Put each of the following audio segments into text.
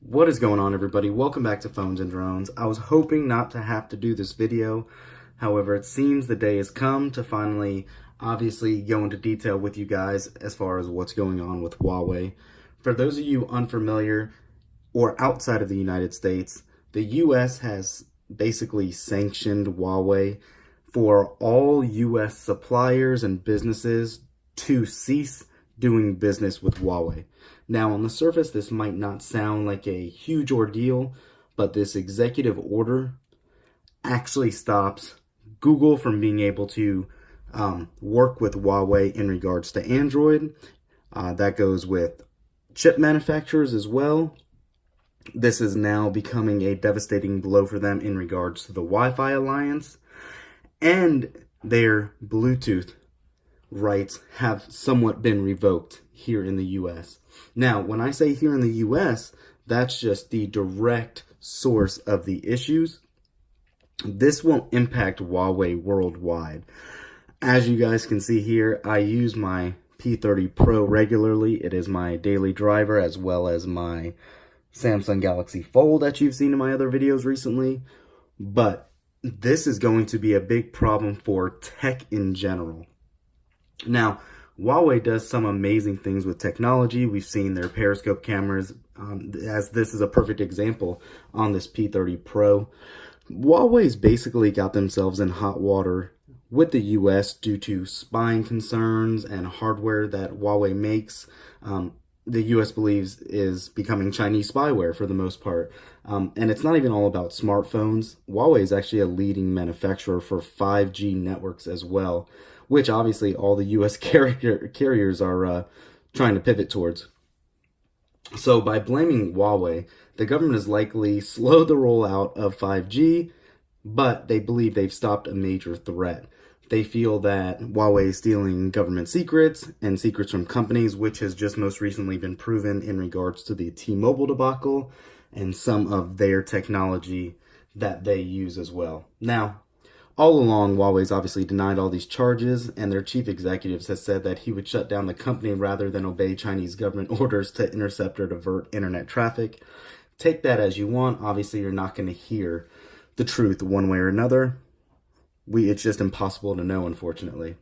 What is going on, everybody? Welcome back to Phones and Drones. I was hoping not to have to do this video. However, it seems the day has come to finally obviously go into detail with you guys as far as what's going on with Huawei. For those of you unfamiliar or outside of the United States, the US has basically sanctioned Huawei for all US suppliers and businesses to cease doing business with Huawei. Now, on the surface, this might not sound like a huge ordeal, but this executive order actually stops Google from being able to work with Huawei in regards to Android. That goes with chip manufacturers as well. This is now becoming a devastating blow for them in regards to the Wi-Fi alliance, and their Bluetooth rights have somewhat been revoked here in the US. Now, when I say here in the US, that's just the direct source of the issues. This won't impact Huawei worldwide. As you guys can see here, I use my P30 Pro regularly. It is my daily driver as well as my Samsung Galaxy Fold that you've seen in my other videos recently. But this is going to be a big problem for tech in general. Now, Huawei does some amazing things with technology. We've seen their periscope cameras, as this is a perfect example on this P30 Pro. Huawei's basically got themselves in hot water with the US due to spying concerns and hardware that Huawei makes. The US believes is becoming Chinese spyware for the most part. And it's not even all about smartphones. Huawei is actually a leading manufacturer for 5G networks as well, which obviously all the US carriers are trying to pivot towards. So by blaming Huawei, the government has likely slowed the rollout of 5G, but they believe they've stopped a major threat. They feel that Huawei is stealing government secrets and secrets from companies, which has just most recently been proven in regards to the T-Mobile debacle and some of their technology that they use as well. Now, all along, Huawei's obviously denied all these charges, and their chief executives has said that he would shut down the company rather than obey Chinese government orders to intercept or divert internet traffic. Take that as you want. Obviously, you're not going to hear the truth one way or another. It's just impossible to know, unfortunately.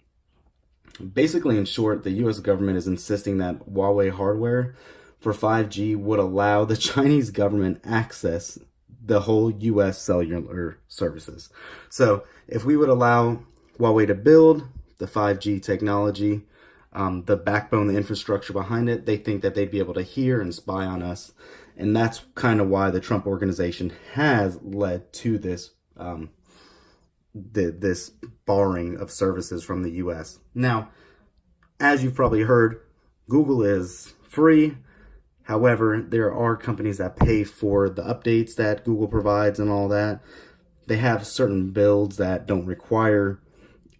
Basically, in short, the US government is insisting that Huawei hardware for 5G would allow the Chinese government access the whole US cellular services. So if we would allow Huawei to build the 5G technology, the backbone, the infrastructure behind it, they think that they'd be able to hear and spy on us. And that's kind of why the Trump organization has led to this this barring of services from the US. Now, as you've probably heard, Google is free. However, there are companies that pay for the updates that Google provides and all that. They have certain builds that don't require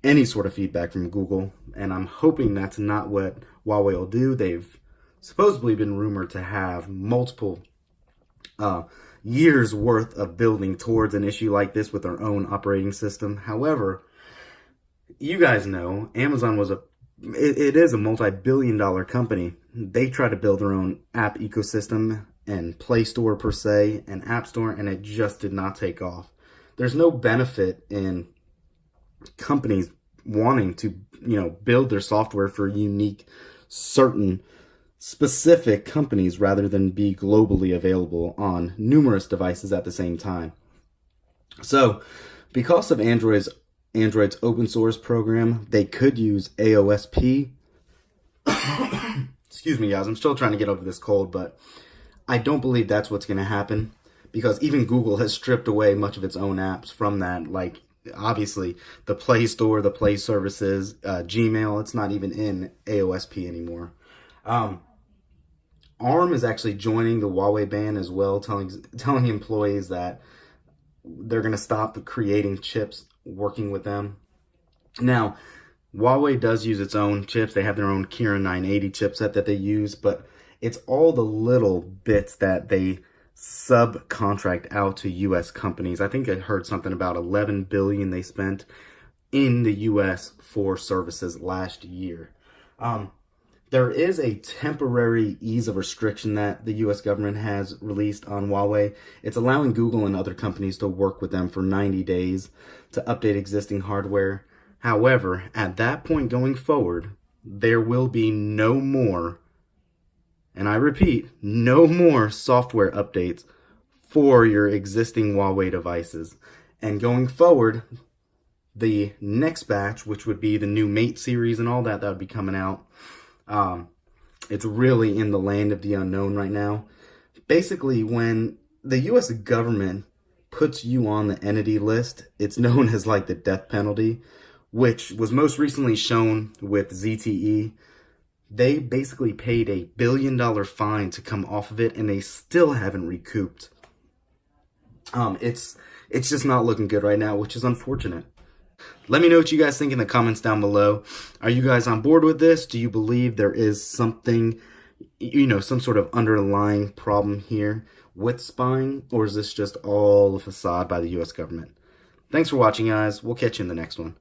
any sort of feedback from Google, and I'm hoping that's not what Huawei will do. They've supposedly been rumored to have multiple years worth of building towards an issue like this with their own operating system. However, you guys know Amazon it is a multi-billion-dollar company. They try to build their own app ecosystem and Play Store per se, and App Store, and it just did not take off. There's no benefit in companies wanting to, build their software for unique, certain, specific companies rather than be globally available on numerous devices at the same time. So, because of Android's open source program, they could use AOSP. Excuse me, guys, I'm still trying to get over this cold, but I don't believe that's what's going to happen, because even Google has stripped away much of its own apps from that. Like, obviously, the Play Store, the Play services, Gmail, it's not even in AOSP anymore. ARM is actually joining the Huawei ban as well, telling employees that they're going to stop creating chips working with them. Now, Huawei does use its own chips. They have their own Kirin 980 chipset that they use, but it's all the little bits that they subcontract out to US companies. I think I heard something about $11 billion they spent in the US for services last year. There is a temporary ease of restriction that the US government has released on Huawei. It's allowing Google and other companies to work with them for 90 days to update existing hardware. However, at that point going forward, there will be no more, and I repeat, no more software updates for your existing Huawei devices. And going forward, the next batch, which would be the new Mate series and all that, that would be coming out. It's really in the land of the unknown right now. Basically, when the US government puts you on the entity list, it's known as like the death penalty, which was most recently shown with ZTE. They basically paid $1 billion fine to come off of it, and they still haven't recouped. It's just not looking good right now, which is unfortunate. Let me know what you guys think in the comments down below. Are you guys on board with this? Do you believe there is something, some sort of underlying problem here with spying? Or is this just all a facade by the US government? Thanks for watching, guys. We'll catch you in the next one.